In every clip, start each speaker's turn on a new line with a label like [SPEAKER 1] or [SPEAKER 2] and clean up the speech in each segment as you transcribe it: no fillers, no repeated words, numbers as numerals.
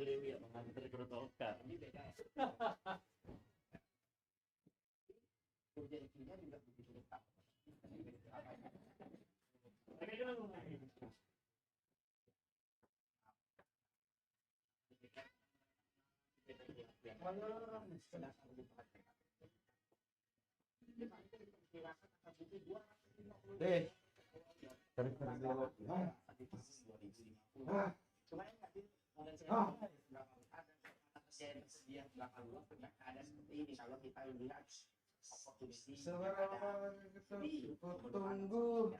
[SPEAKER 1] Liwi ya mengantar ke Oscar. Urgensinya juga begitu dekat. Ada seperti ini kalau kita lihat tunggu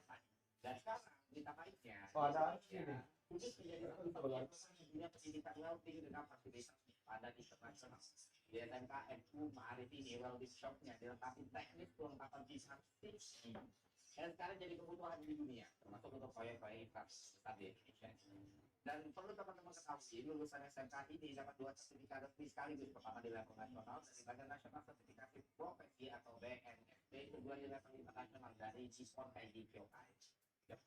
[SPEAKER 1] dan sekarang kita baiknya khusus menjadi dunia pendidikan welding dengan fasilitas pada internasional di SMKMU Ma'arif ini welding shopnya dilengkapi teknik kelengkapan desain tips dan sekarang jadi kebutuhan di dunia termasuk untuk proyek-proyek besar di Indonesia. Dan perlu teman-teman ketahui lulusan SMK ini dapat 2 sertifikat resmi sekaligus, pertama di level nasional dari Badan Nasional Sertifikasi Profesi atau BNSP, kedua di level internasional dari GISPON KDPOI. Yep.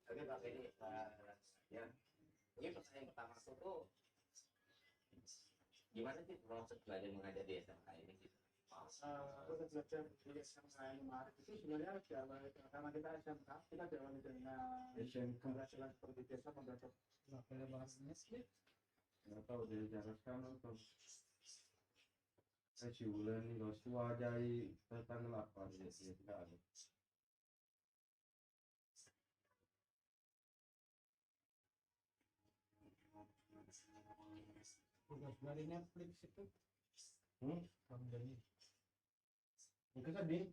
[SPEAKER 1] Oke Pak, ini ya. Ini pertanyaan pertama tuh gimana sih proses belajar mengajar di SMK ini gitu?
[SPEAKER 2] Proses belajar di SMK Ma'arif itu sebenarnya karena kita SMK, kita diawali dengan keberhasilan seperti biasa membaca novel bahasanya sih.
[SPEAKER 3] Nggak tahu diajarkan atau bulan nggak suajai tentang apa ya tidak ada.
[SPEAKER 2] Tugas dari Netflix itu kembali
[SPEAKER 3] Mungkin sedih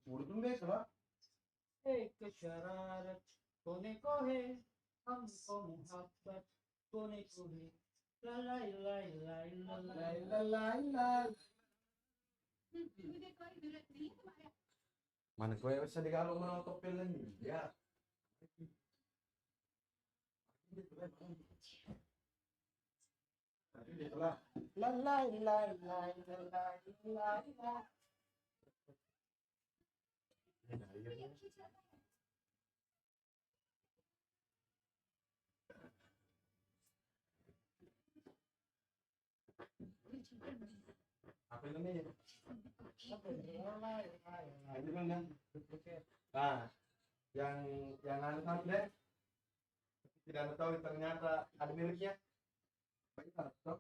[SPEAKER 3] urut tuh biasa lah
[SPEAKER 2] ke syararat kone kohe hamko muhabbat kone kohe lalai lai lai lalai lalai lai.
[SPEAKER 3] mana kau bisa digalung menonton film ya
[SPEAKER 2] Lalai lai lai lalai lai lai.
[SPEAKER 3] apa ini nah yang anu deh tidak tahu ternyata ada miliknya banyak laptop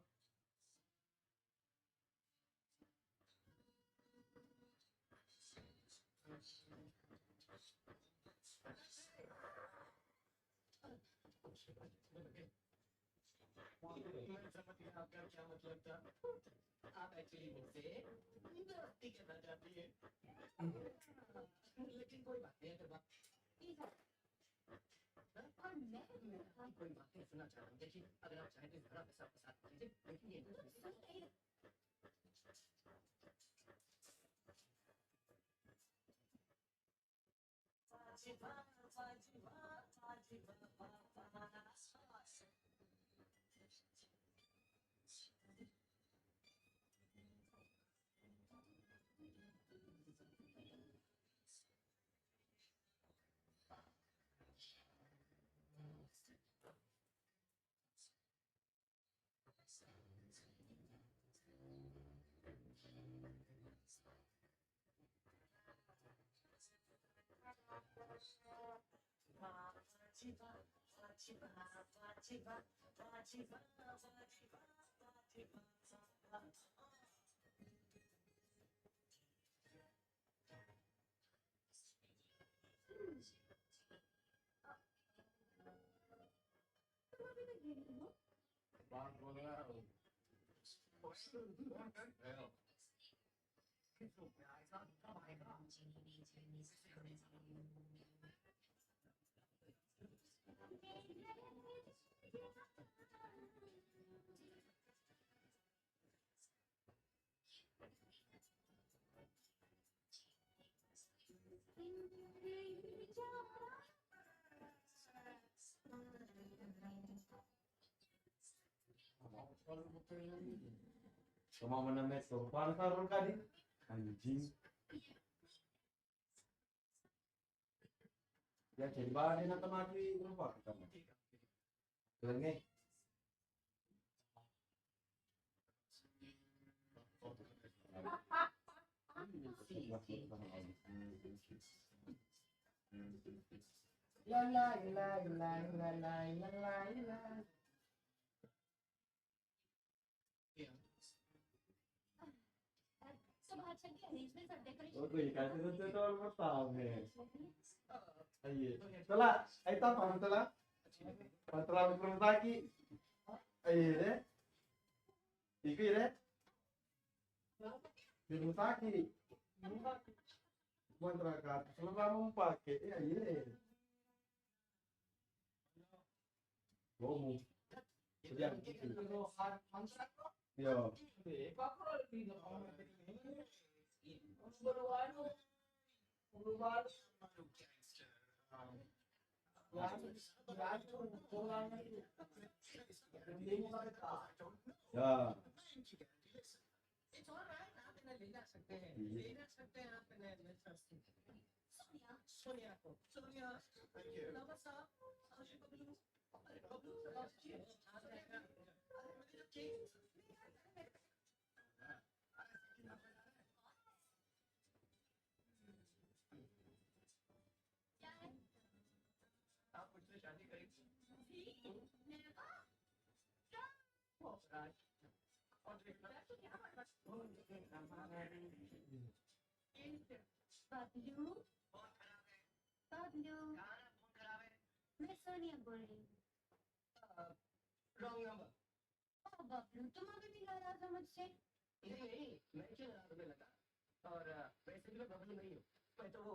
[SPEAKER 3] Sama mana meso pasar kali anjing ya jadi bahan nanti mati lupa kita ini la la la la la la la la. Oh, gue kasih tutorial pertama. Ayo, setelah, ayo tahu setelah berlagi, ayo deh, tiga deh, berlagi, buat terakat, selama mau pakai, ayo deh, ngomong, sejak itu, yo. Ya.
[SPEAKER 4] मैं सोनिया बोल रही हूँ। बबलू तुम अभी भी नाराज हो मुझसे?
[SPEAKER 1] नहीं मैं क्यों नाराज होने लगा? और वैसे भी मैं बबलू नहीं हूँ, मैं तो वो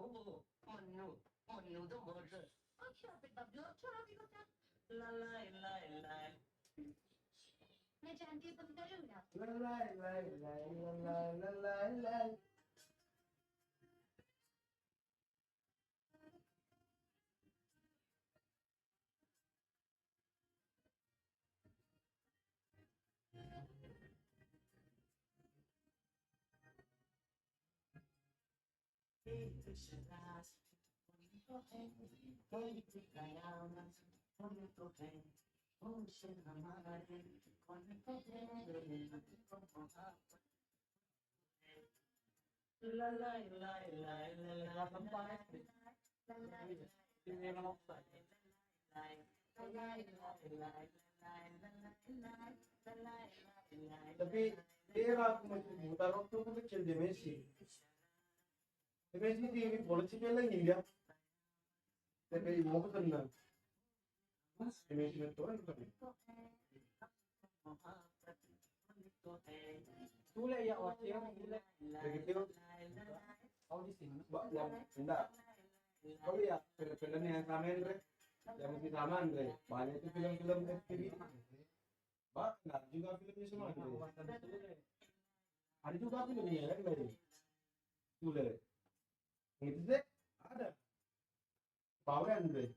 [SPEAKER 1] मन्नू मन्नू द मर्डर।
[SPEAKER 4] अच्छा फिर बबलू छोड़ो अभी को क्या?
[SPEAKER 1] ला ला ला ला।
[SPEAKER 4] मैं जानती हूँ तुम करूँगा।
[SPEAKER 3] La la la la la la la la. Tapi era aku masih buta waktu aku kecil di Messi. Di Messi di bola cikgu lagi dia. Tapi mau tenang. Di Messi itu kan tapi.
[SPEAKER 2] Tule ya waktu yang tule.
[SPEAKER 3] Begitu.
[SPEAKER 2] Oh di sini.
[SPEAKER 3] Yang enggak. Kalau ya film-film yang sama Andre, yang mesti sama Andre. Banyak itu film-film FTV. Enggak juga filmnya semua Andre. Ada juga filmnya kan dari Tule. Itu sih ada. Power Andre.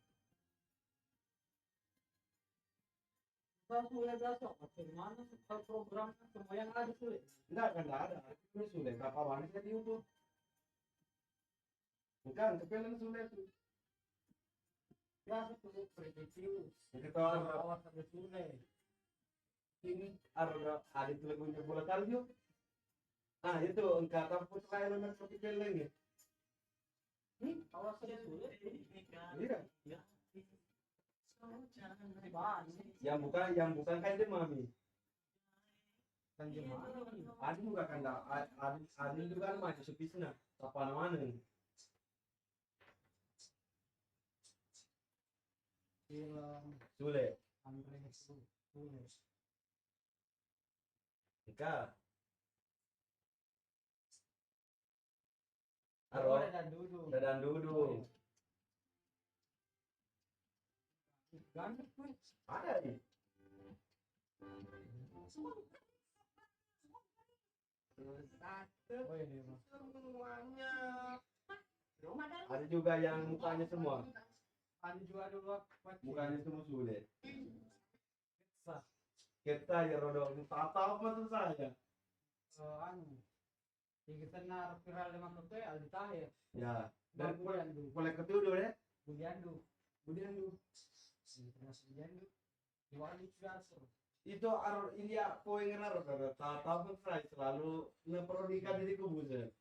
[SPEAKER 2] Tule besok. Mana program yang ada tule?
[SPEAKER 3] Enggak kan ada. Itu Sule. Berapa banyak di YouTube? Bukan, film Sule itu.
[SPEAKER 2] Ya tule prediksi.
[SPEAKER 3] Itu orang
[SPEAKER 2] Awal sampai tule.
[SPEAKER 3] ini ada itu lagunya bola salju. Nah itu engkau tahu putra yang nomor satu lagi.
[SPEAKER 2] Awal sampai tule.
[SPEAKER 3] Iya. Yang bukan kan dia mami.
[SPEAKER 2] Kan gimana?
[SPEAKER 3] Ada juga kan ada juga kan macam sepisna. Apa namanya?
[SPEAKER 2] Film
[SPEAKER 3] Sule.
[SPEAKER 2] Andre Tule.
[SPEAKER 3] Ika.
[SPEAKER 2] Oh,
[SPEAKER 3] Halo.
[SPEAKER 2] dan duduk.
[SPEAKER 3] Dadan duduk.
[SPEAKER 2] Banyak pun.
[SPEAKER 3] Ada nih.
[SPEAKER 2] Oh ini mah.
[SPEAKER 1] Semuanya
[SPEAKER 4] Rumah dalam.
[SPEAKER 3] Ada juga yang mukanya semua.
[SPEAKER 2] Ada juga dulu
[SPEAKER 3] Mukanya semua sulit.
[SPEAKER 2] Sah.
[SPEAKER 3] Kita ya rodok tata maksud saya.
[SPEAKER 2] Anu. Yang kita naruh viral di makhluk itu Aldi Tahir.
[SPEAKER 3] Ya. Dan
[SPEAKER 2] Budiandu.
[SPEAKER 3] boleh kedua deh.
[SPEAKER 2] Budiandu. Termasuk Budiandu. Di waktu itu biasa.
[SPEAKER 3] Itu ini ya poin ngenar kada tata maksud saya selalu memperodikan diri kubuse.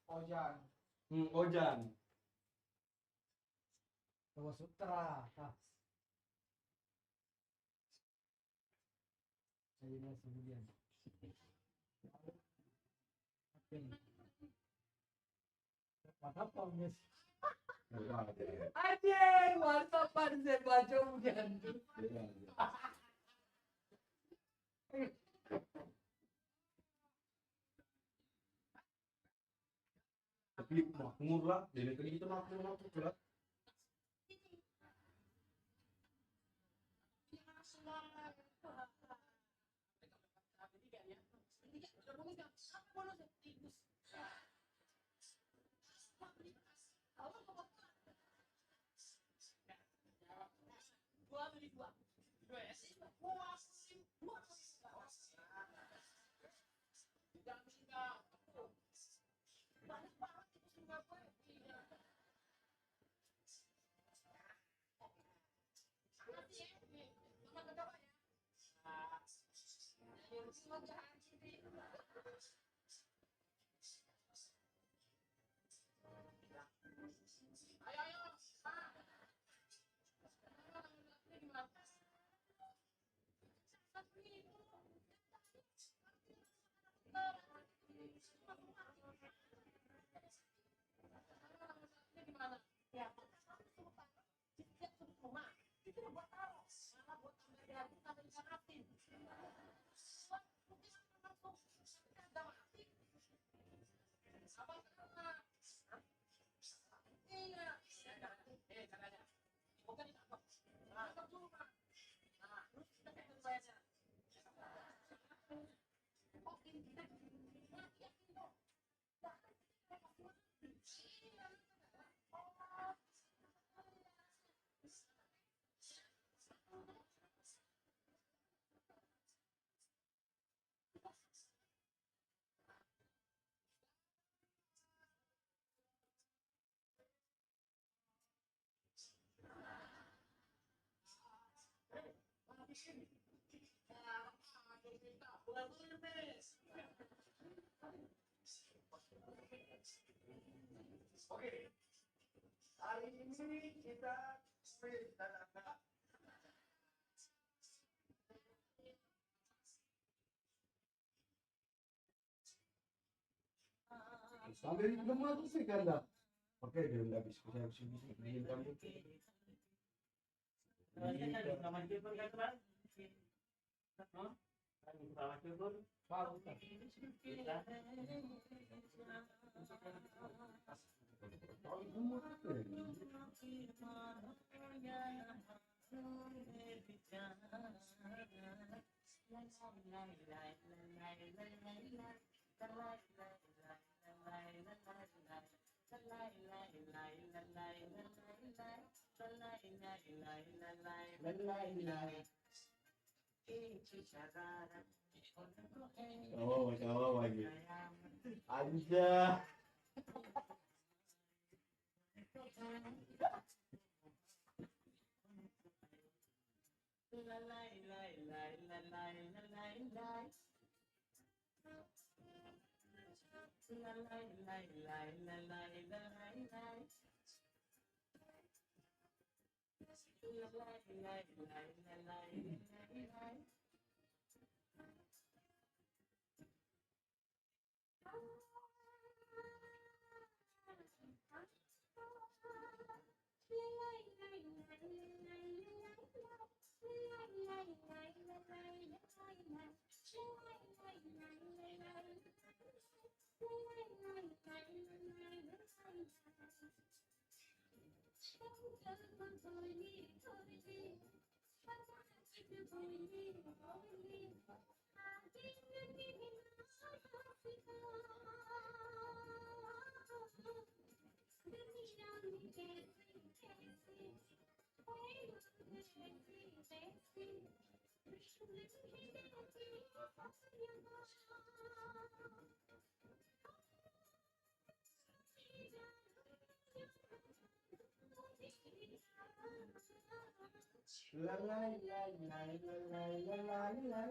[SPEAKER 2] Ojan.
[SPEAKER 3] Ojan.
[SPEAKER 2] Tawa Sutra. Saya masih kemudian. Mantap Miss. Anjing, mantap saya baca hujan.
[SPEAKER 3] Tapi makmur lah, jadi itu makmur lah.
[SPEAKER 1] Oke. Hari ini kita quiz dan angka.
[SPEAKER 3] Sambil belum masuk sih kan dah. Oke, dia udah habis bisa bikin kamu. Oh, lagi. Aja. La la la la la la la la la.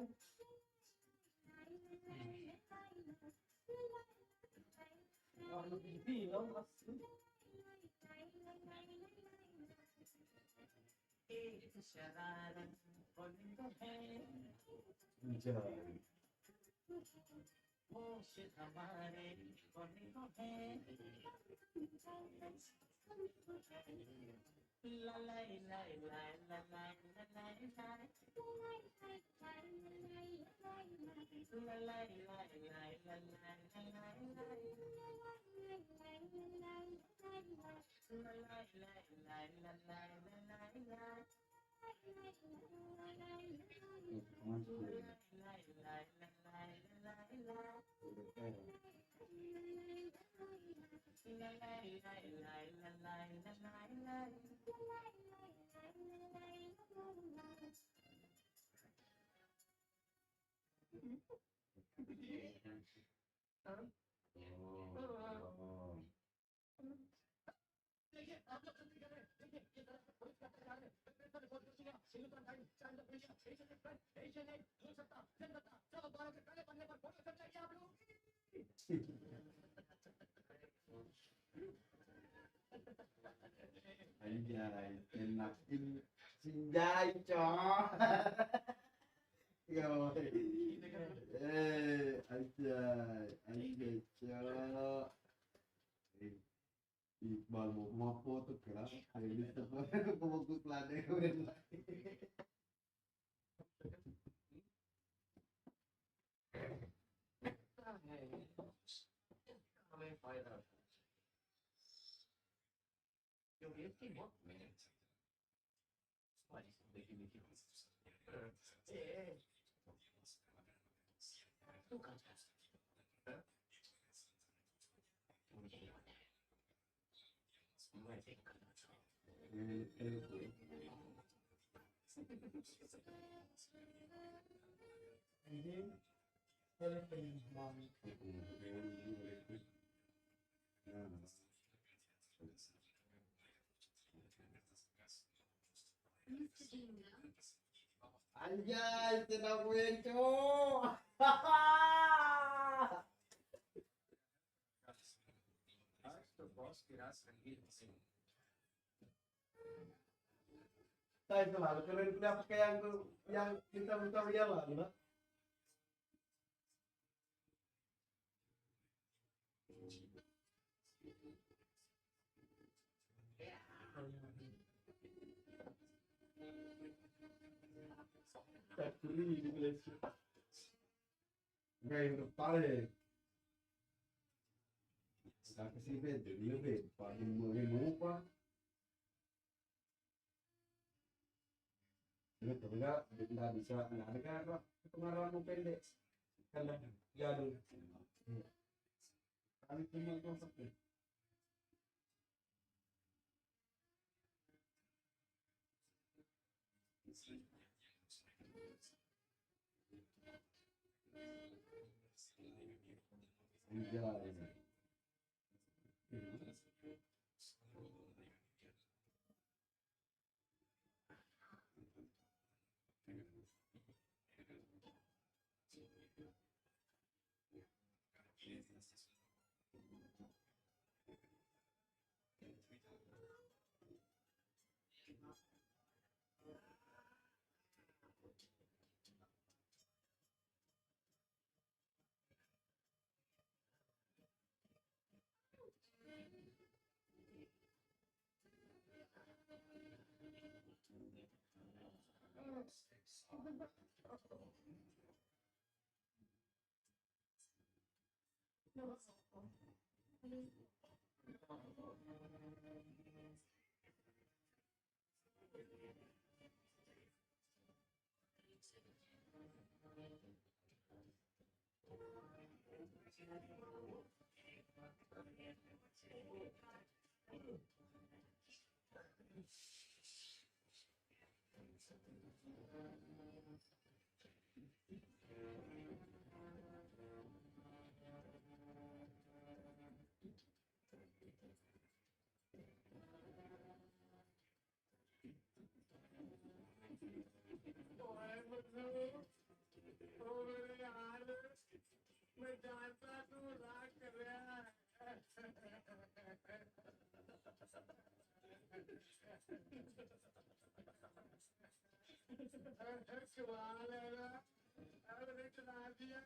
[SPEAKER 3] Anjay, enakin sinjai cok. Yo. Anjay cok. Iqbal mau foto kelas, ini semua aku pelada keren lagi. Anjay, tidak gue cok. Saya itu lalu kalian kuliah pakai yang kita minta biar lah, gitu. Curi di Malaysia. Enggak yang tertarik. Sudah ke sini jadi lebih paling mengapa? Ini ternyata tidak bisa ada kan pengenalan pendek karena jadul. Kami cuma konsep.
[SPEAKER 2] मैं जानता तू राग कर रहा है। कमाल है ना, अरे चला दिया।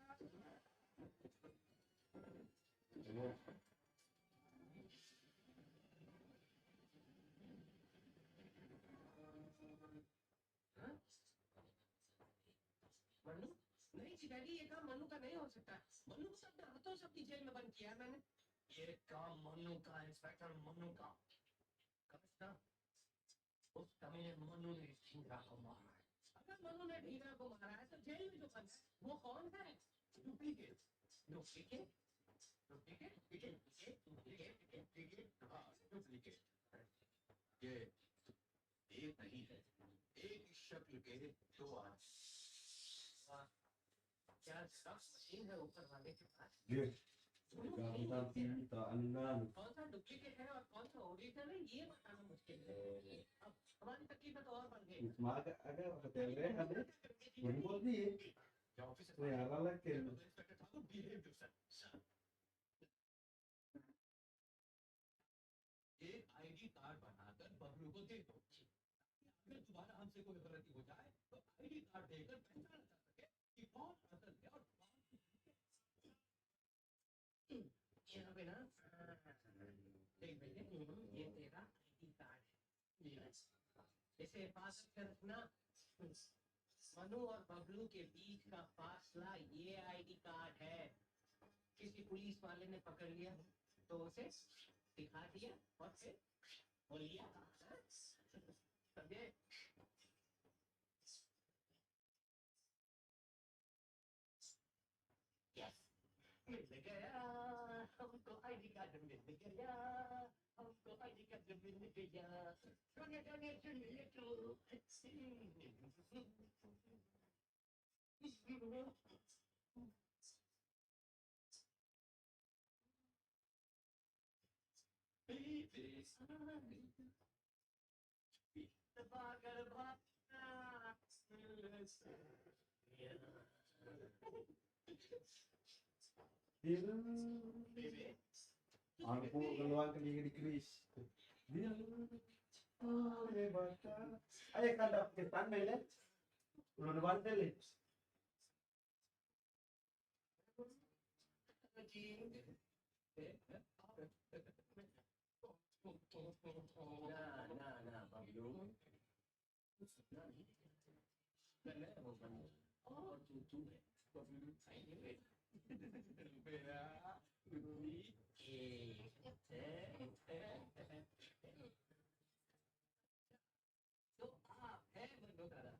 [SPEAKER 1] मनु नहीं चिड़ैली, ये काम मनु का नहीं हो सकता। मनु को सब हाथों सबकी जेल में बंद किया है मैंने। ये काम मनु का, इंस्पेक्टर मनु का। कमिश्नर, उस कमीने मनु ने ढींगरा को मारा है। अगर मनु ने ढींगरा को मारा है तो जेल में जो बंद है वो कौन है? Duplicate duplicate duplicate duplicate duplicate duplicate हाँ डुप्लीकेट। ये एक नहीं है, एक ही शक्ल के दो आदमी। क्या सब मशीन है ऊपर वाले के पास? कौन सा डुप्लीकेट है और कौन सा ओरिजिनल है ये बताना मुश्किल है। अब हमारी तकलीफ तो और बढ़ गई। एक आईडी कार्ड बनाकर बबलू को दे दो। अगर दोबारा हमसे कोई गलती हो जाए तो आईडी कार्ड देकर पहचाना जा सके कि कौन असल है और यहाँ पे ना देख भैया, ये तेरा आईडी कार्ड है, इसे हिफाजत से रखना। मनु और बबलू के बीच का फासला ये आईडी कार्ड है। किसी पुलिस वाले ने पकड़ लिया तो उसे दिखा दिया और फिर बोल लिया, समझे? यस, मिल गया हमको आईडी कार्ड, मिल गया हमको आईडी कार्ड, मिल गया। सुनिए सुनिए सुनिए तो दबाकर भागना।
[SPEAKER 3] Aku keluar ke Chris. Dia baca. Ayo kada ketan mele. Ulun bantel.
[SPEAKER 1] ना बबलू, और तू है बबलू, तो आप है मनु दादा।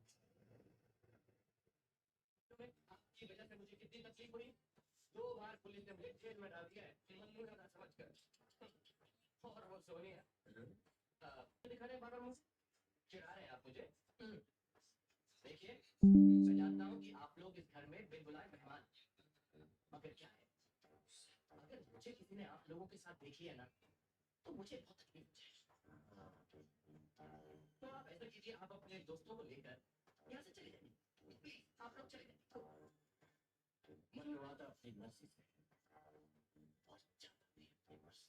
[SPEAKER 1] आपकी वजह से मुझे कितनी तकलीफ हुई। 2 बार पुलिस ने मुझे जेल में डाल दिया है मनु दादा समझकर। और वो सोनिया दिखाने बार मुझे चिढ़ा रहे आप मुझे। देखिए, मैं जानता हूँ कि आप लोग इस घर में बिन बुलाए मेहमान, मगर क्या है, अगर मुझे किसी ने आप लोगों के साथ देख लिया ना तो मुझे बहुत तकलीफ हो जाएगी। तो आप ऐसा कीजिए, आप अपने दोस्तों को लेकर यहाँ से चले जाइए, प्लीज आप लोग चले जाइए। मनु आता अपनी मर्जी से, बहुत ज्यादा अपनी मर्जी से।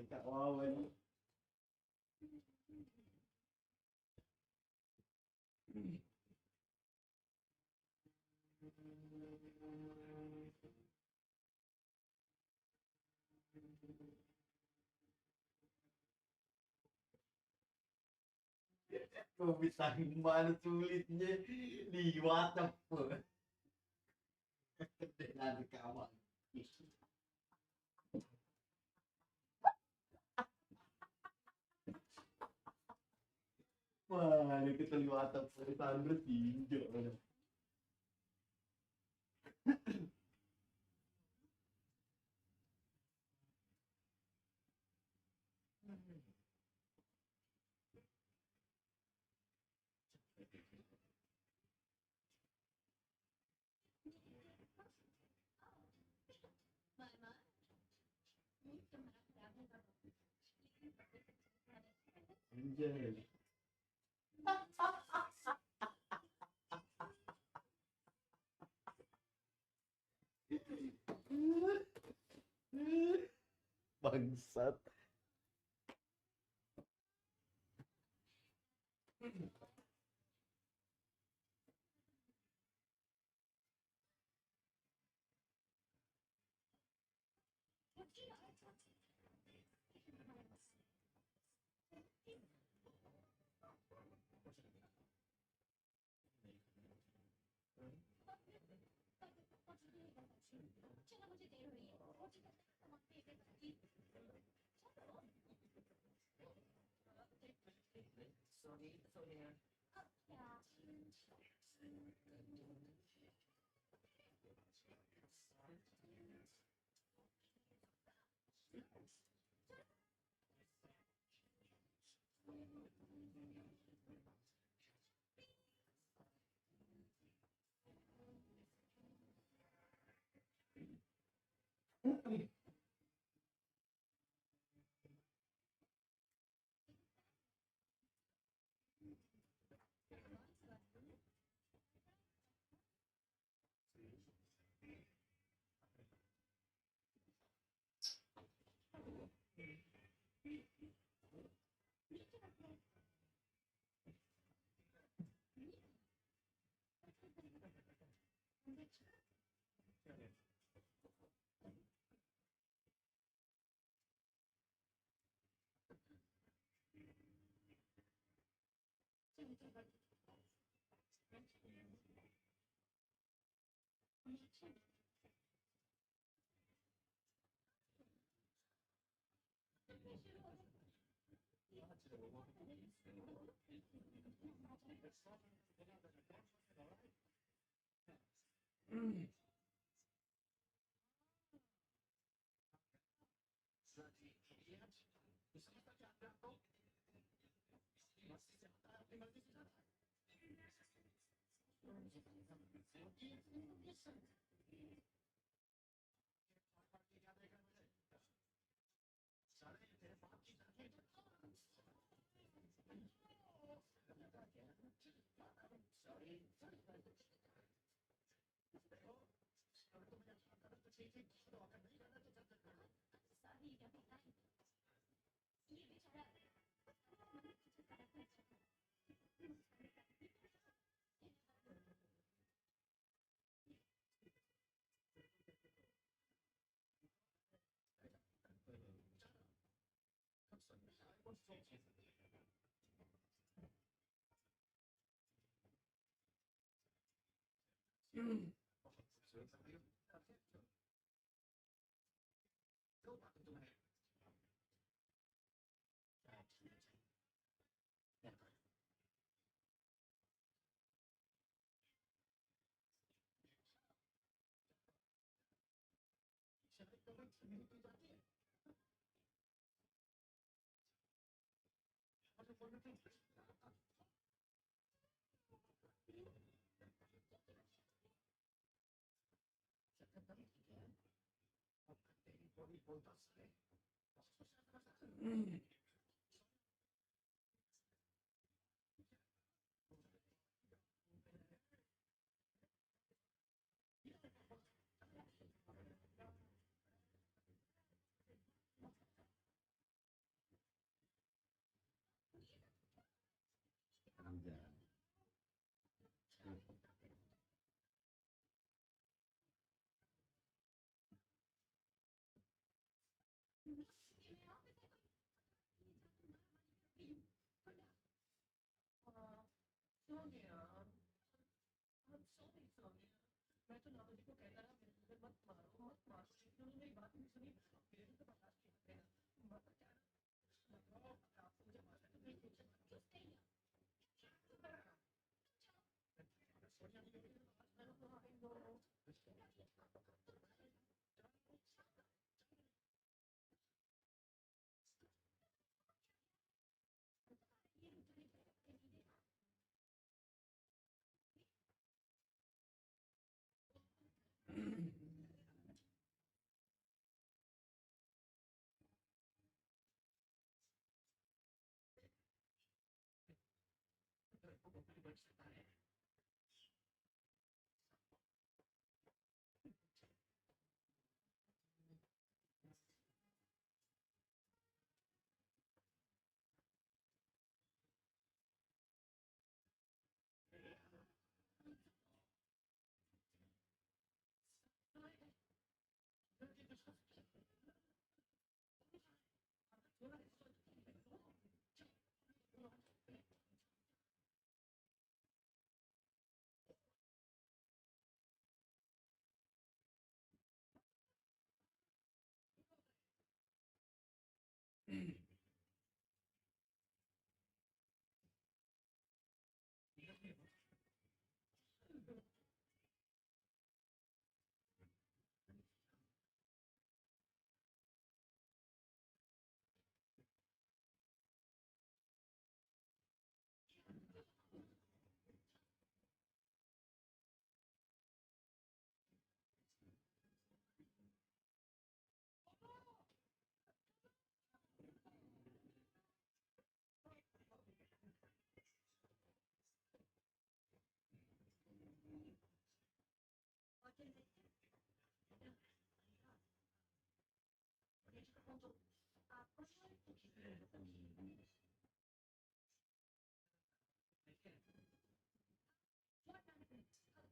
[SPEAKER 3] Kak Wawan. Kau bisa gimana sulitnya liwat apa? Dengan kawan. Wah, ini kita liwat apa? Tanda tinjau. Anjay. Bangsat.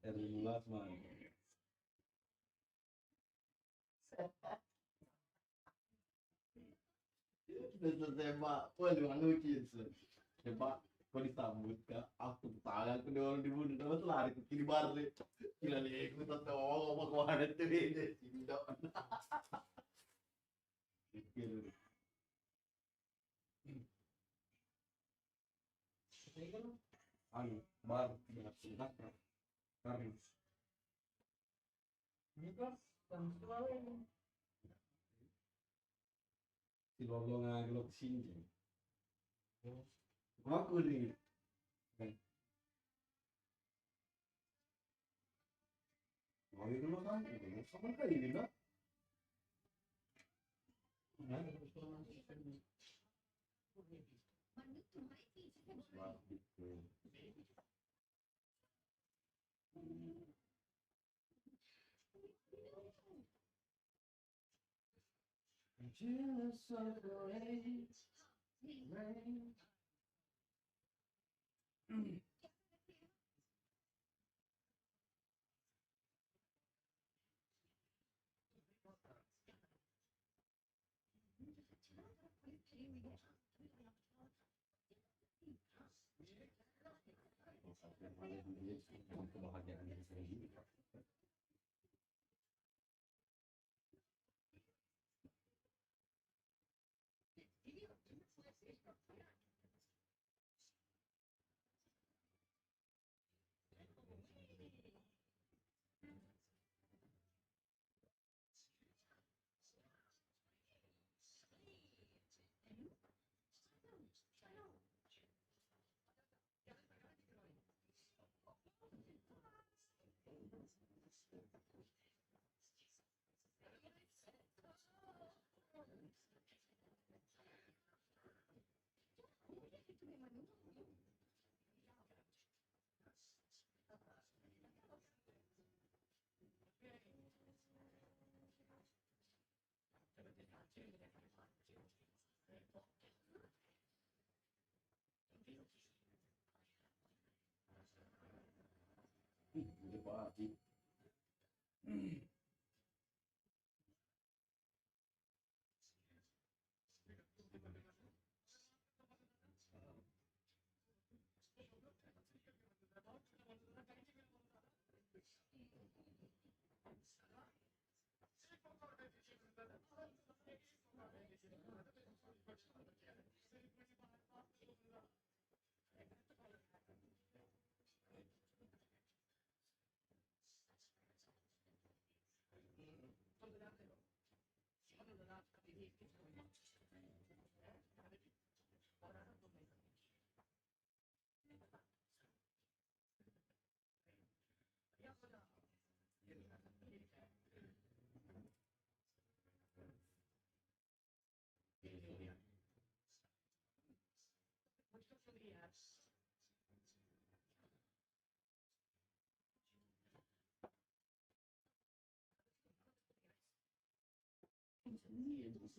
[SPEAKER 3] R15 man. Bisa tembak, wah lu lucu sih. Tembak, kau disambut kak, aku tangan aku dorong di bunuh, terus lari ke kiri balik. Gila nih, aku tak tahu apa kemana tuh ini, tidak. Pikir, anu, bar, berat, karena si lolongan gelok sini. Aku nih, mau itu lo kan, sama kayak ini lah. Just so great, rain. Kebahagiaan diri sendiri. Pak.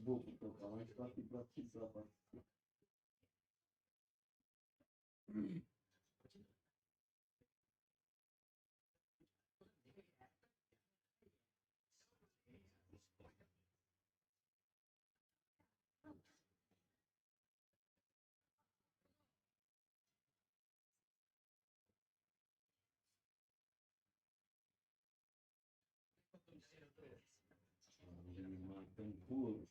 [SPEAKER 3] Buku kawan seperti berapa? Tempur.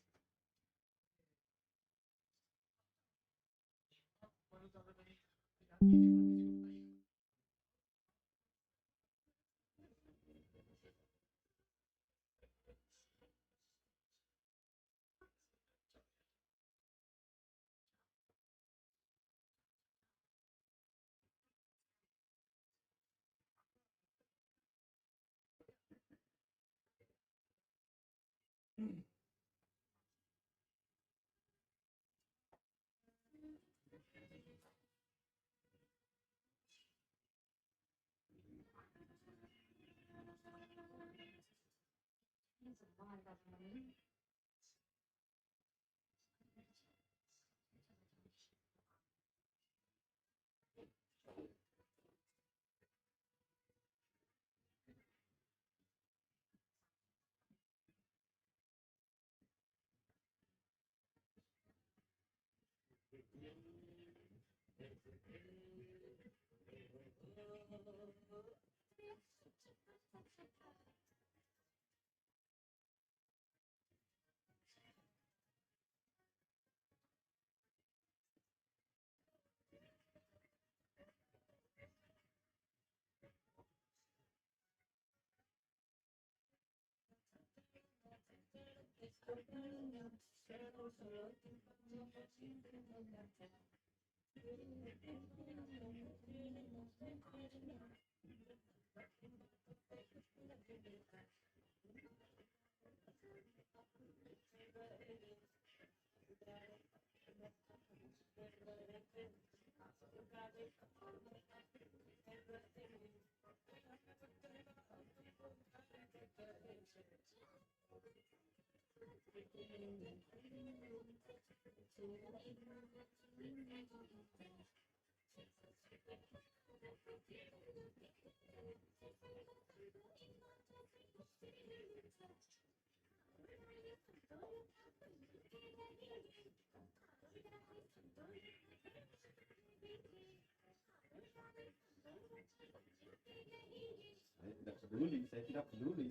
[SPEAKER 3] Saya tidak peduli,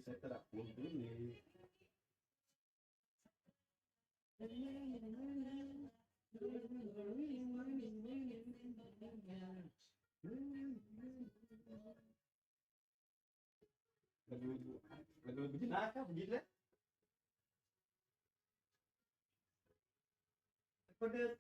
[SPEAKER 3] saya tidak peduli. Lagu jenaka begitu. Kode.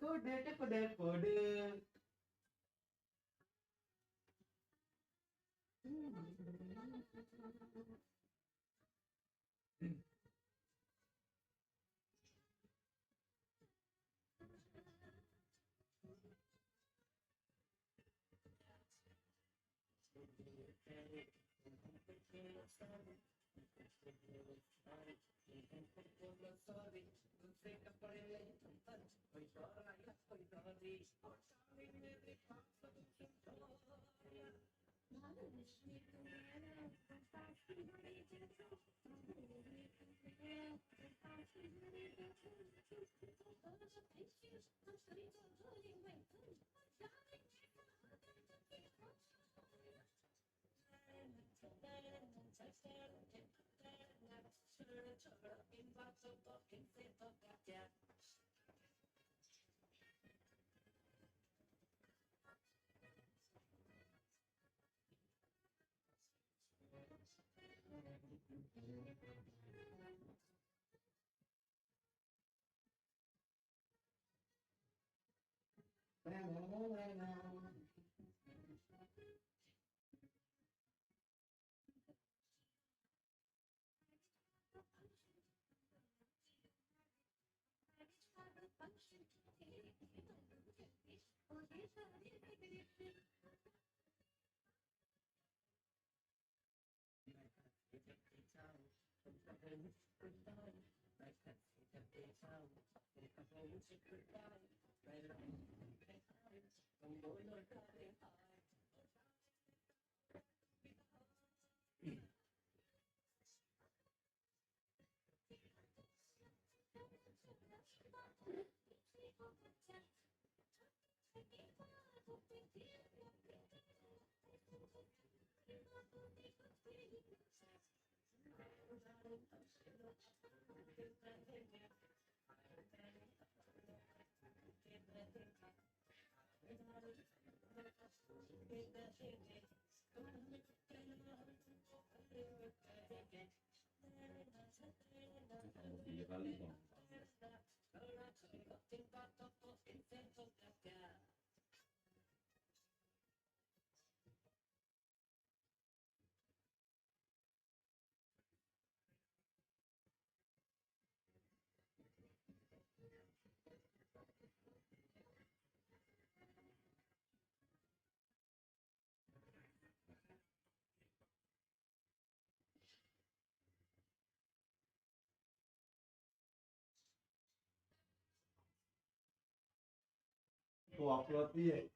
[SPEAKER 3] Tuh upload dia.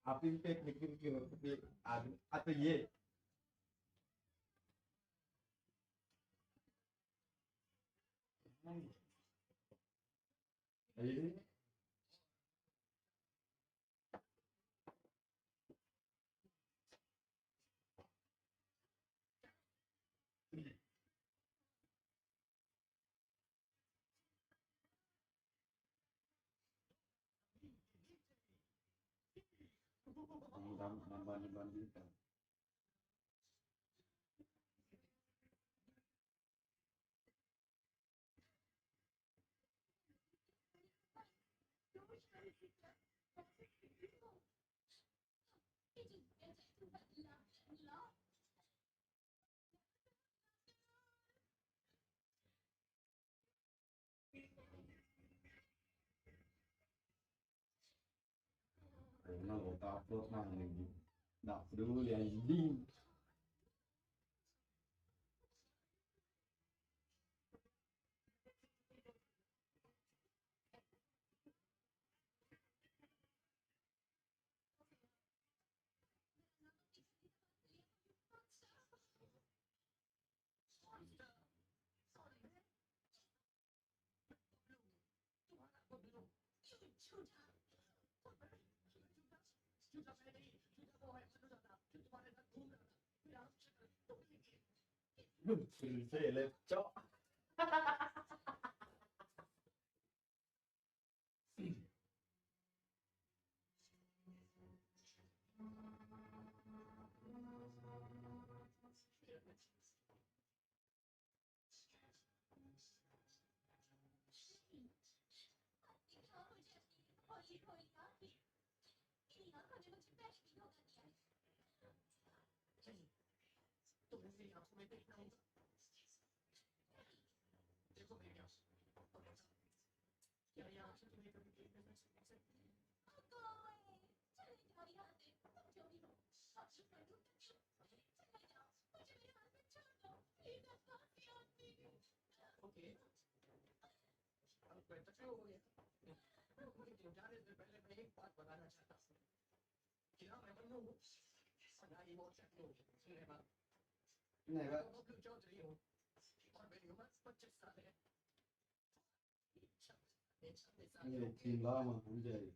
[SPEAKER 3] Apa yang teknik atau ye? Ini bandingkan. Karena lo upload mah ini nggak peduli anjing. Saya lecok. Này bạn. Nhiều tìm lo mà không dậy.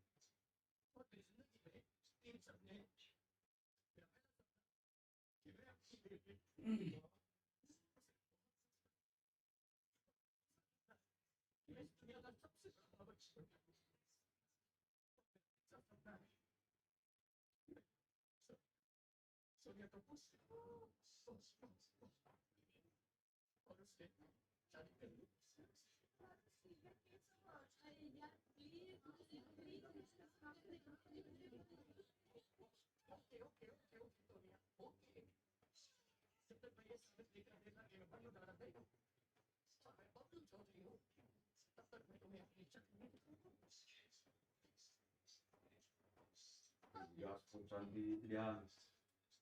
[SPEAKER 3] Ya, spontan di pilihan.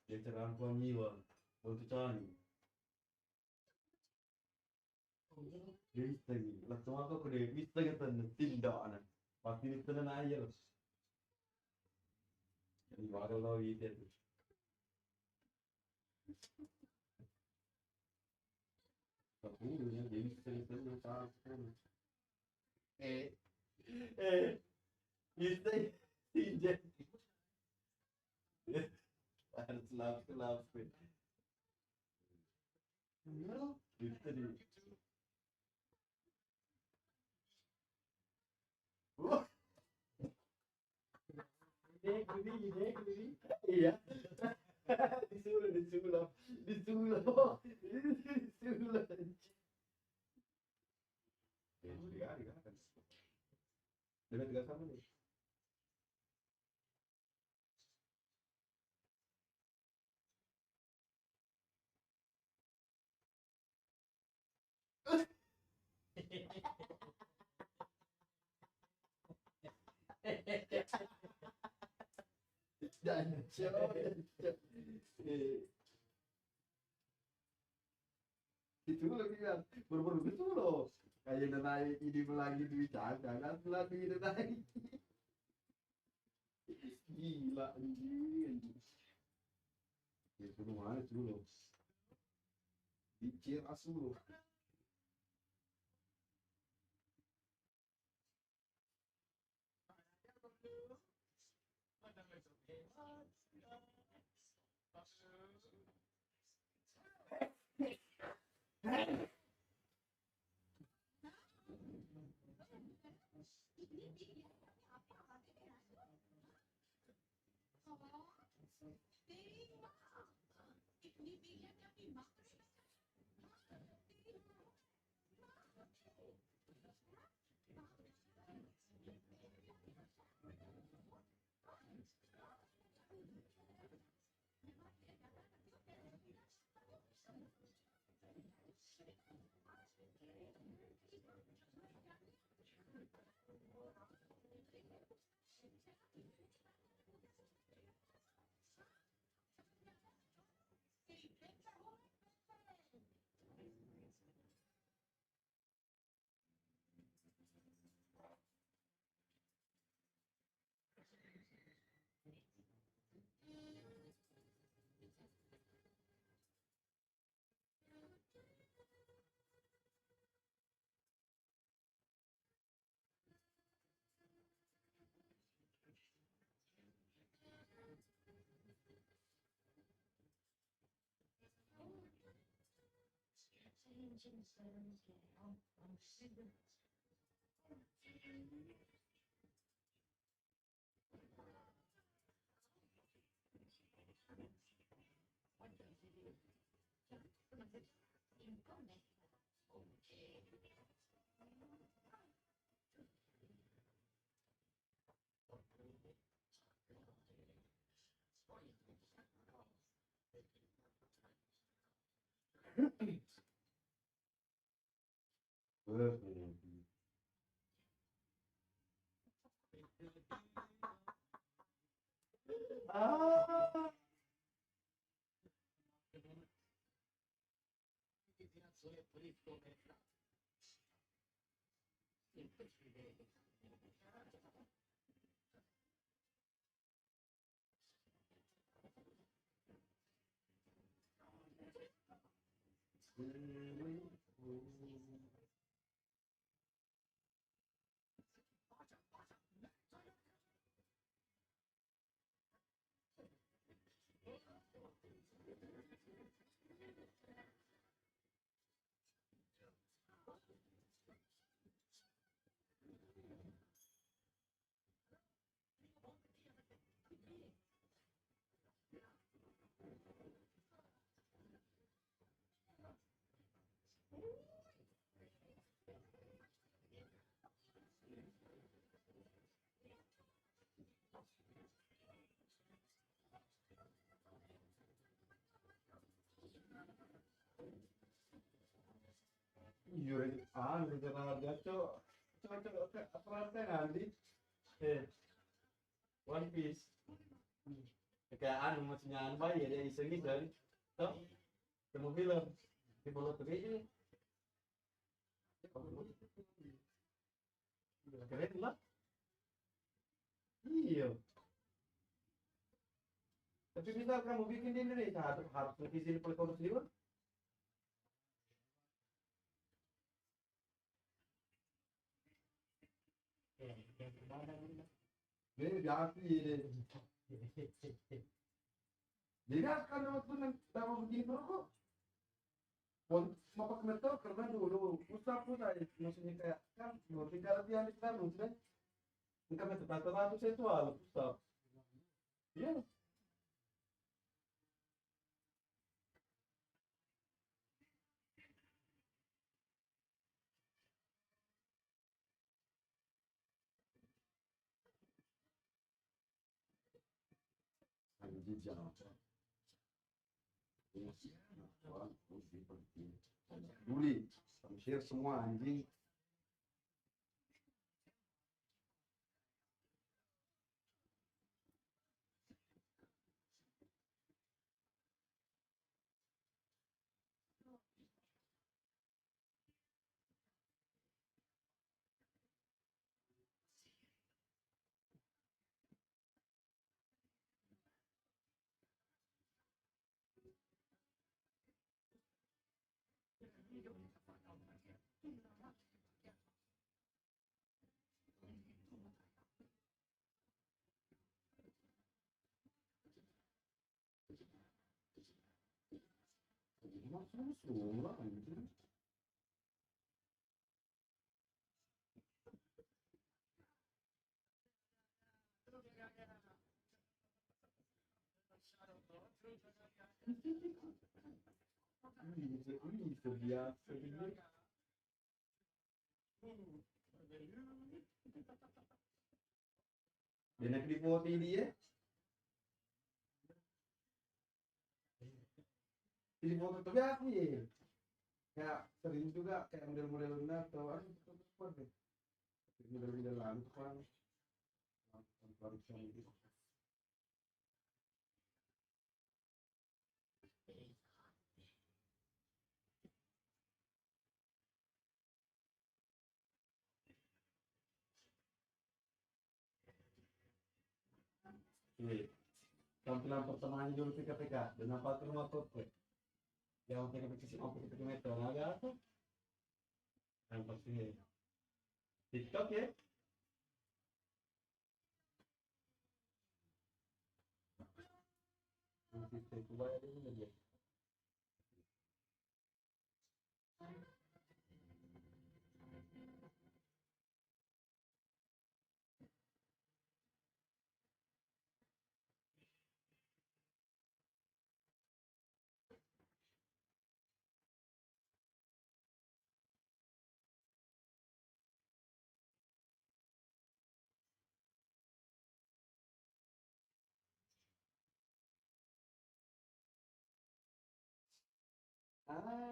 [SPEAKER 3] Dia terangkan jiwa. Untuk cari. Dia istri. Langsung aku ke dia. Istri kata tidak ana. Pasti itu na aja. Jadi baru lo itu. Tapi dia jadi istri itu tak. Istri tidak. Harus lapin. Istri. Gini. Iya. Disuruh. Tiga kan. Dengan tiga sama nih. Itu lagi kan baru-baru itu loh kayak naik ini lagi dibicarakan kan lagi naik gila anjing itu mana itu loh dicir asu loh Ah, jujur secara harga cocok apa nanti One Piece kayak maksudnya bayi ya dia iseng-iseng toh temu film di bawah TV keren lah iya tapi misal kamu bikin di Indonesia harus izin produksi kan ini asli deh jadi akan waktu nanti sama begini kok mau pakai metal karena dulu pusat maksudnya kayak kan mau tinggal latihan di sana maksudnya enggak metal rata-rata seksual pusat iya anjing jangan Duli, share semua anjing. Maksudnya anjing. Isso, viado. Dan yang di foto dia, di foto tapi asli ya. Kayak sering juga kayak model-model atau apa seperti model-model lantuan, lantuan gitu. Tampilan pertamanya dulu PKPK dan apa tuh rumah kota yang PKPK kompetitif meter agak apa yang pasti TikTok ya itu bayar dulu ya Ah.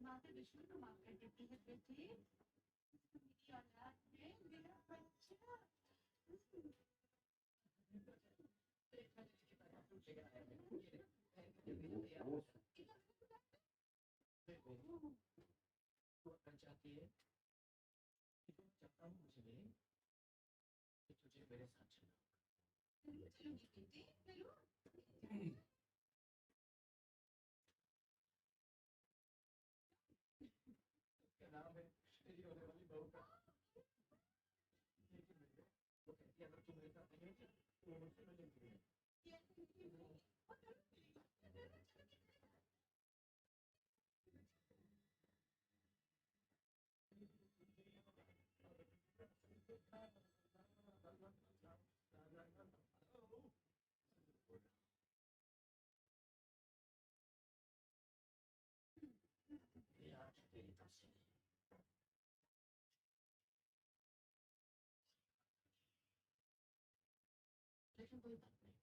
[SPEAKER 4] माता विष्णु को माफ कर देती है पृथ्वी की औलाद में मेरा बच्चा
[SPEAKER 1] चाहती है चाहता हूँ मुझे कि तुझे मेरे साथ चलना
[SPEAKER 4] चलूंगी बेटी चलो
[SPEAKER 1] क्या नाम है तेरी होने वाली बहू का वो कहती है अगर तुम मेरे साथ नहीं होती तो वो मुझसे मिलेंगी कोई बात नहीं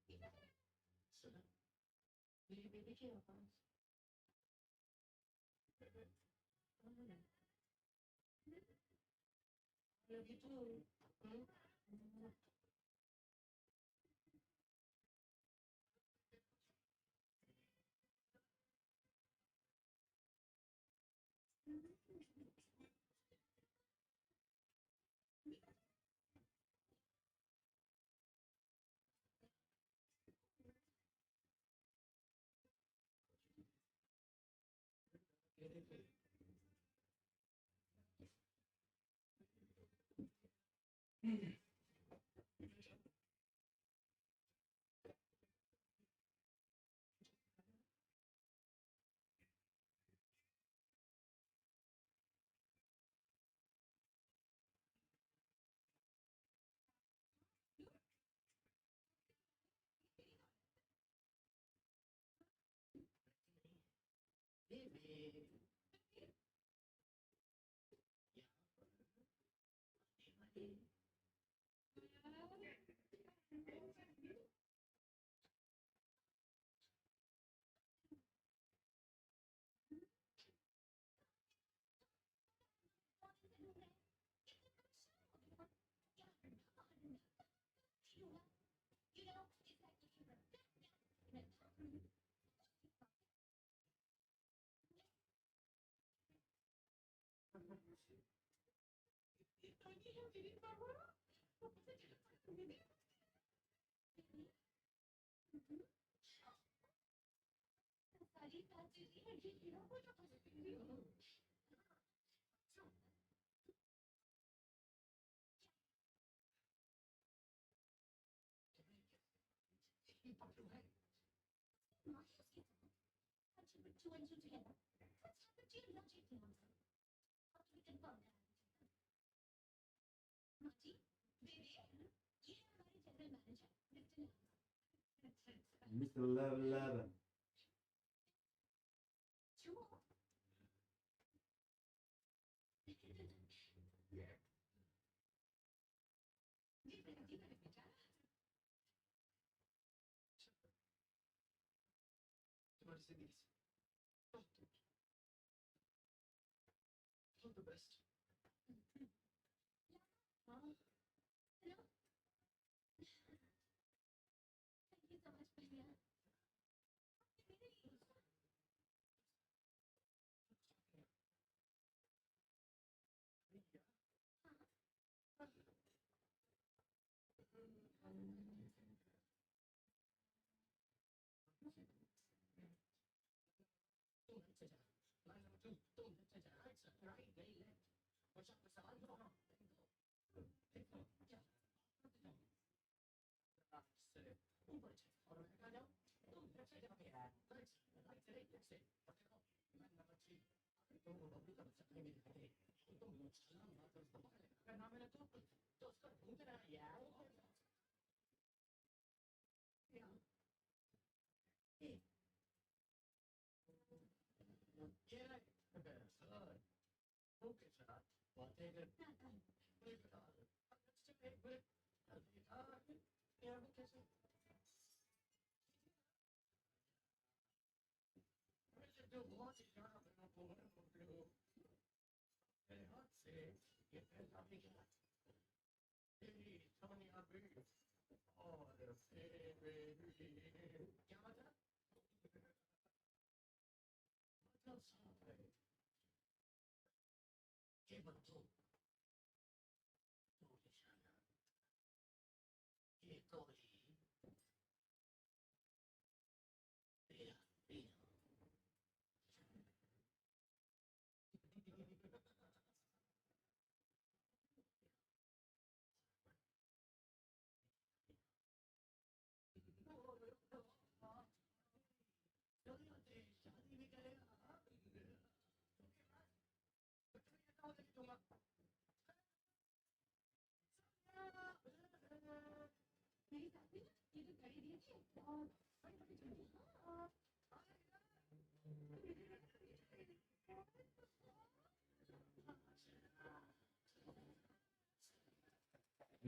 [SPEAKER 1] मेरे पास मेरी बेटी की आवाज लगी तो
[SPEAKER 3] Mr. Level 11.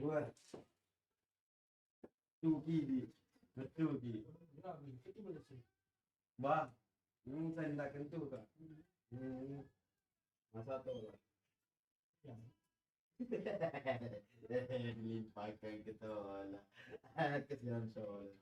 [SPEAKER 3] Wah, Tuki di, Tuki. Bah, saya tidak kentu tak. Masa tu. Dilimpahkan ke tolak. Kesian soal.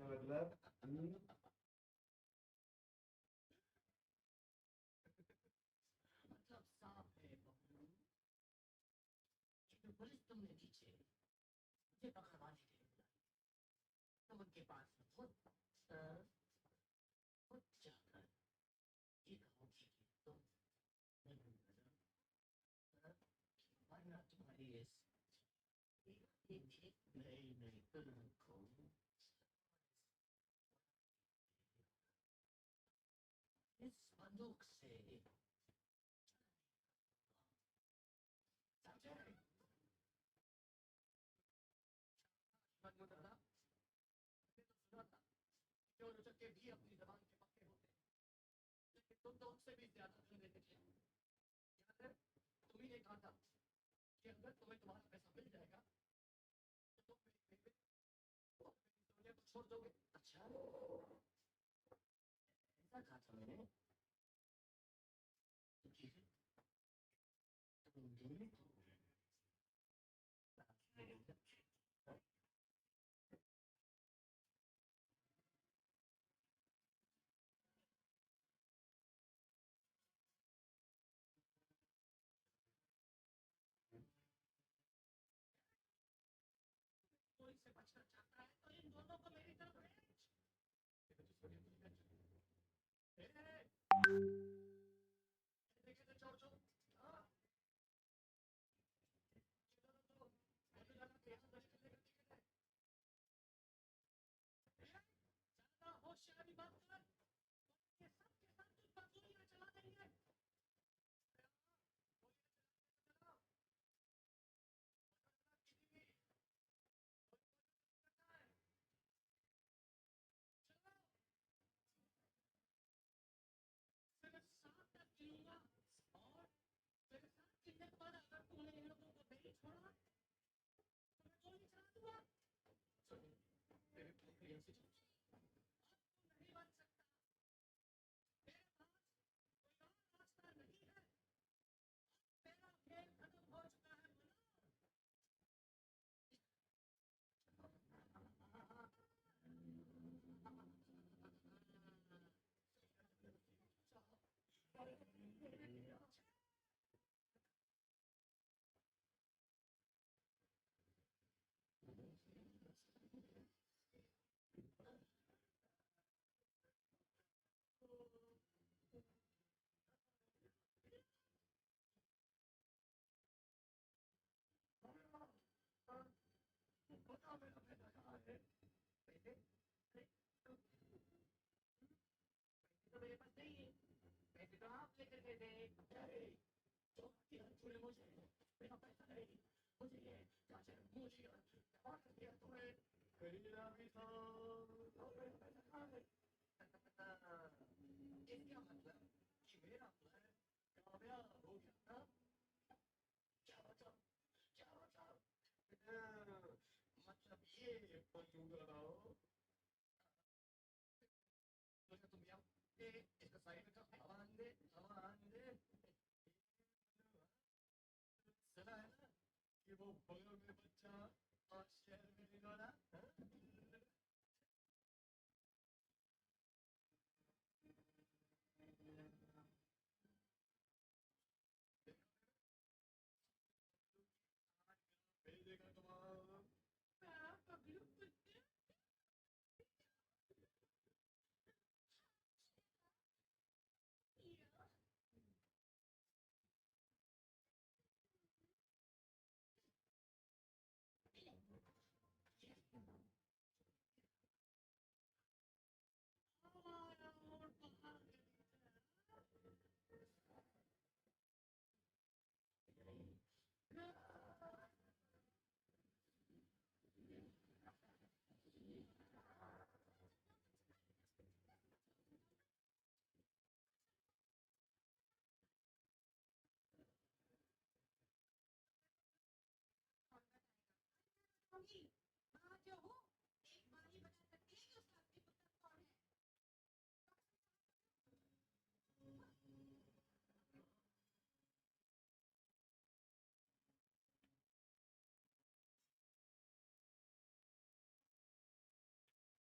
[SPEAKER 3] क्या मतलब?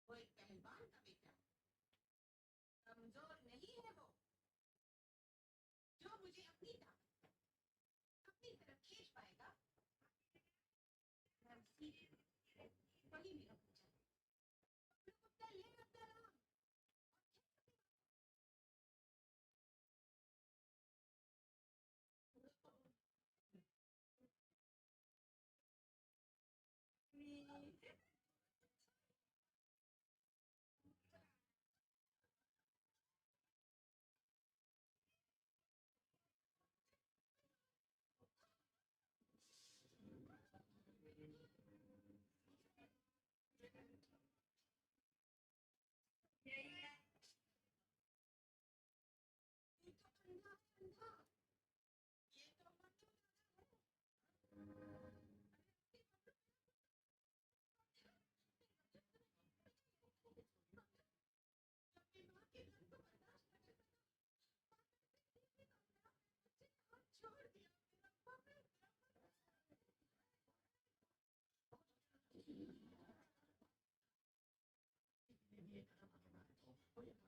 [SPEAKER 5] वो एक पहलवान का बेटा, कमजोर नहीं है वो, जो मुझे अपनी ताकत अपनी तरफ खींच पाएगा, मैं सीधे वही मेरा बच्चा है। कुत्ता ले आता राम। ये तो अंधा है, अंधा। ये तो मट्टू दादा है।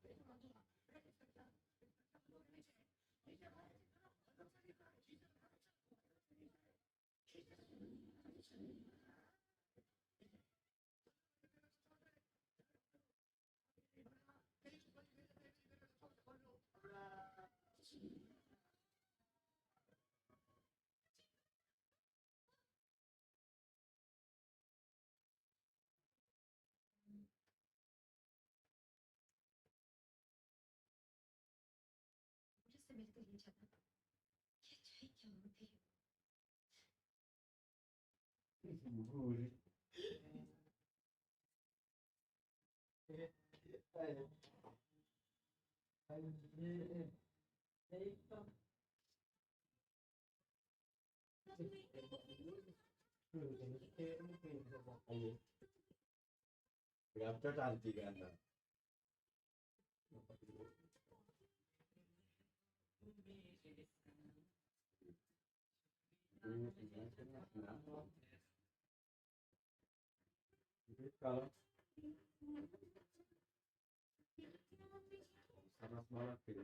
[SPEAKER 5] अपनी माँ के दर्द को बर्दाश्त न कर सका, छोड़ दिया मेरा पवित्र ले जाता। ये चाय क्या होती है?
[SPEAKER 3] Gabcia cantikan lah. Kalau panas banget gitu.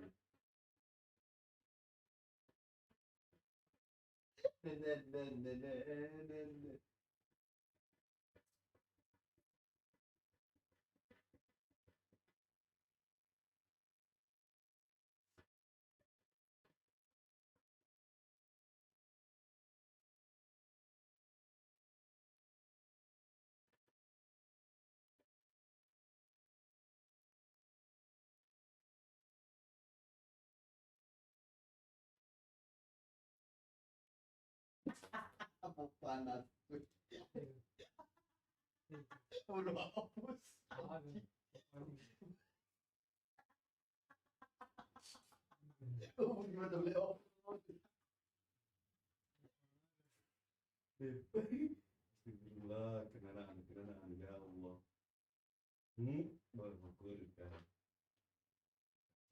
[SPEAKER 3] Apa panas? Udah hapus. Oh, gimana boleh hapus? Bismillah, kenangan ya Allah. Baru kan.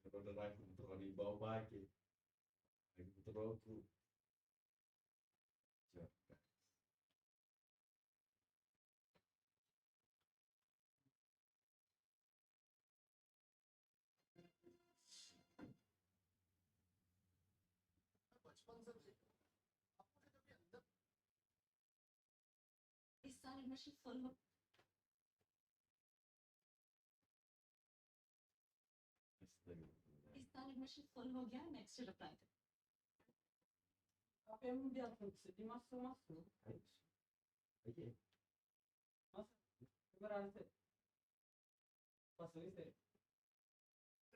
[SPEAKER 3] Kalau udah terlalu di bawah pakai, lagi terlalu.
[SPEAKER 5] इस साल एडमिशन फुल हो इस साल admission full हो गया next year apply कर
[SPEAKER 2] Apa yang membiarkan sedih masuk?
[SPEAKER 3] Oke.
[SPEAKER 2] Berarti masuk itu.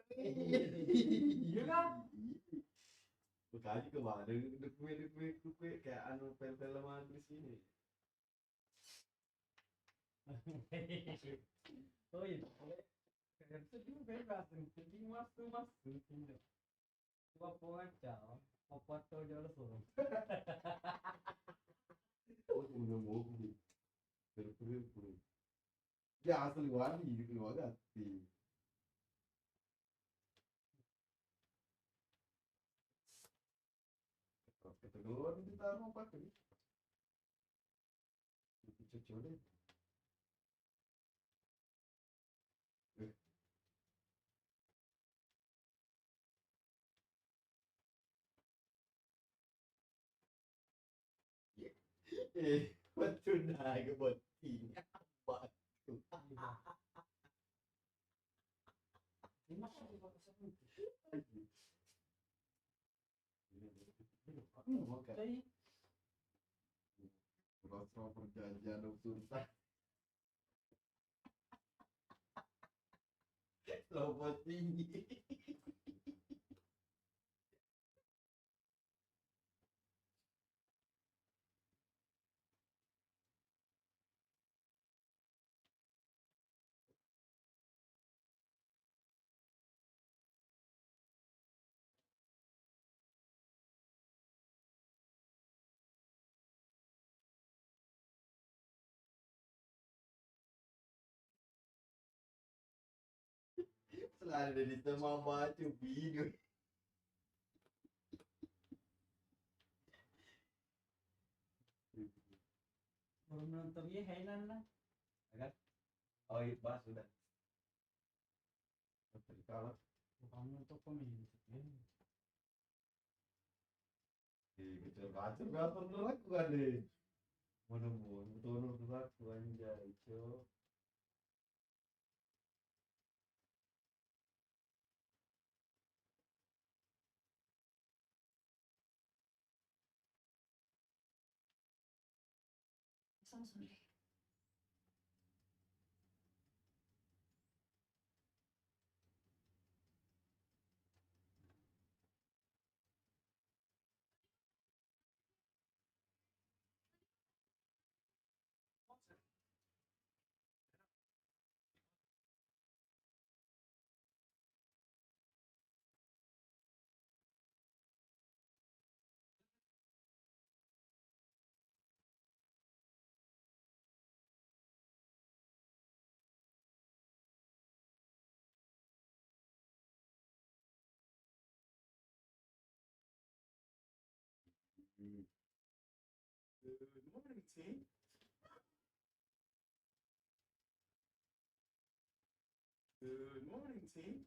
[SPEAKER 3] Iya kan? Bekali kemana? Kue kayak anu film Madrid sini.
[SPEAKER 2] Oh iya, sedih bebas, sedih masuk tidak. Cuma pengacau, apa tuh jalan suruh.
[SPEAKER 3] Oh, udah mau beli. Terus. Ya asli wali gitu loh agak sih. Kita keluar kita mau pakai. Cucu deh. Batu naga botinya batu. Rosro perjanjian surta. Lompat tinggi. Selalu dari semua baca video.
[SPEAKER 2] Belum nontonnya Hainan lah.
[SPEAKER 3] Kan? Oh iya, bahas sudah. Kalau
[SPEAKER 2] Bukan untuk pemimpin.
[SPEAKER 3] kecil-kecil gator terus kan deh. Mana mau betul terus anjay, cok.
[SPEAKER 5] sorry
[SPEAKER 2] Good morning, team. Good morning, team.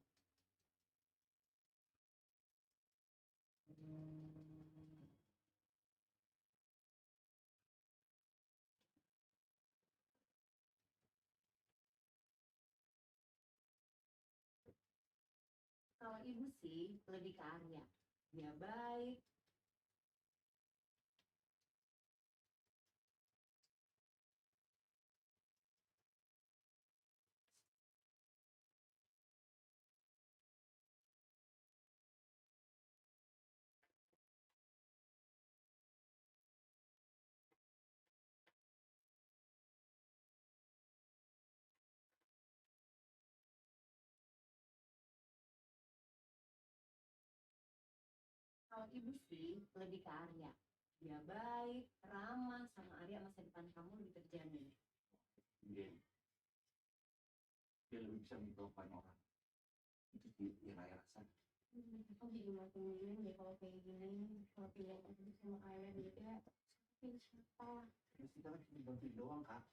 [SPEAKER 5] Kalau ibu sih lebih ke Arya. Dia baik. Kalau ibu sih lebih ke Arya. Dia baik, ramah, sama Arya masa depan kamu lebih terjamin.
[SPEAKER 1] Iya. Dia lebih bisa mentopan orang. Itu dirasa.
[SPEAKER 5] Aku jadi makin bingung deh kalau kayak gini. Kalau pilihan ibu sama Arya beda, pilih siapa?
[SPEAKER 1] Terus kita kan cuma bantu doang, Kak.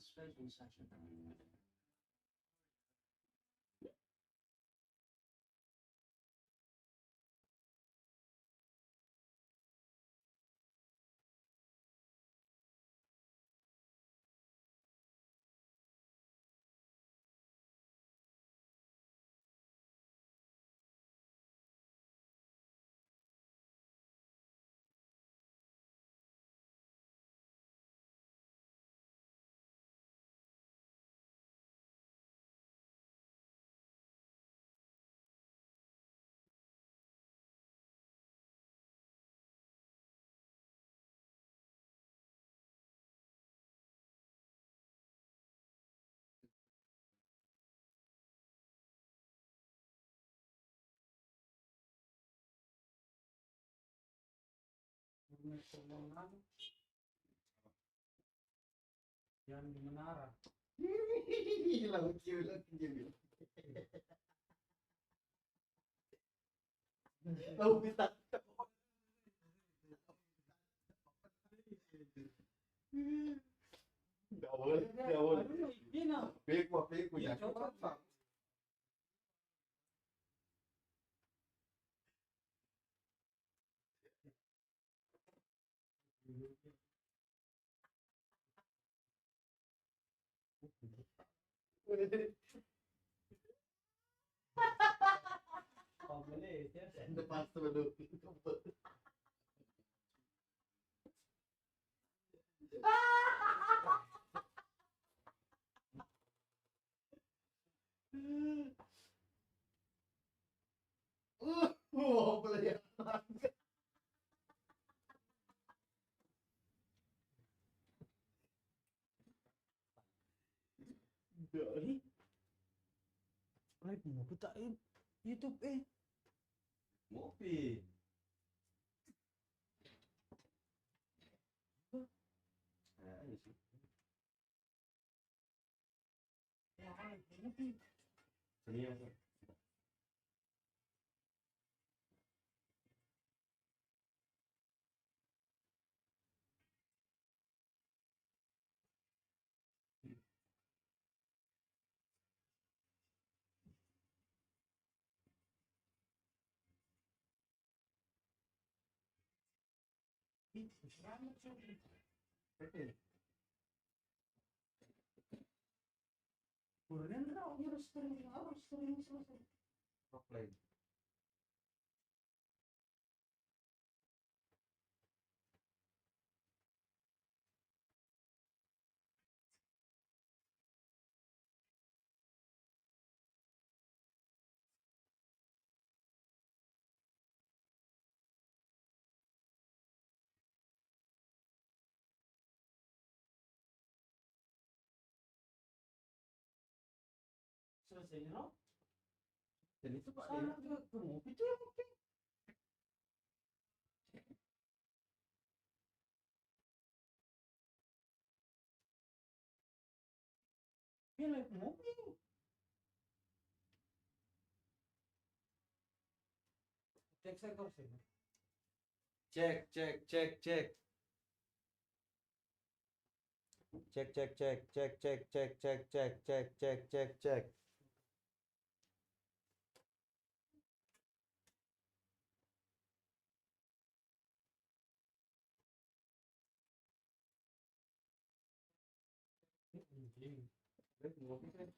[SPEAKER 1] Special session.
[SPEAKER 2] Yang di menara.
[SPEAKER 3] Lucu. Tahu bisa. Nggak boleh. Piku ya. Depan sebelum boleh.
[SPEAKER 2] Live mau butain YouTube
[SPEAKER 3] Ngopi. Kayaknya sih. Serius.
[SPEAKER 2] Kemudian harus sering selesai.
[SPEAKER 3] Offline.
[SPEAKER 2] Selesai no?
[SPEAKER 3] Dan itu Pak
[SPEAKER 2] Saya
[SPEAKER 3] Dena
[SPEAKER 2] juga ke ngopi tuh yang ngopi. Pilih mobil. Cek sektor sini.
[SPEAKER 3] Cek, cek, cek, cek. Cek, cek, cek, cek, cek, cek, cek, cek, cek, cek, cek, cek.
[SPEAKER 2] Anjing. Mobil kan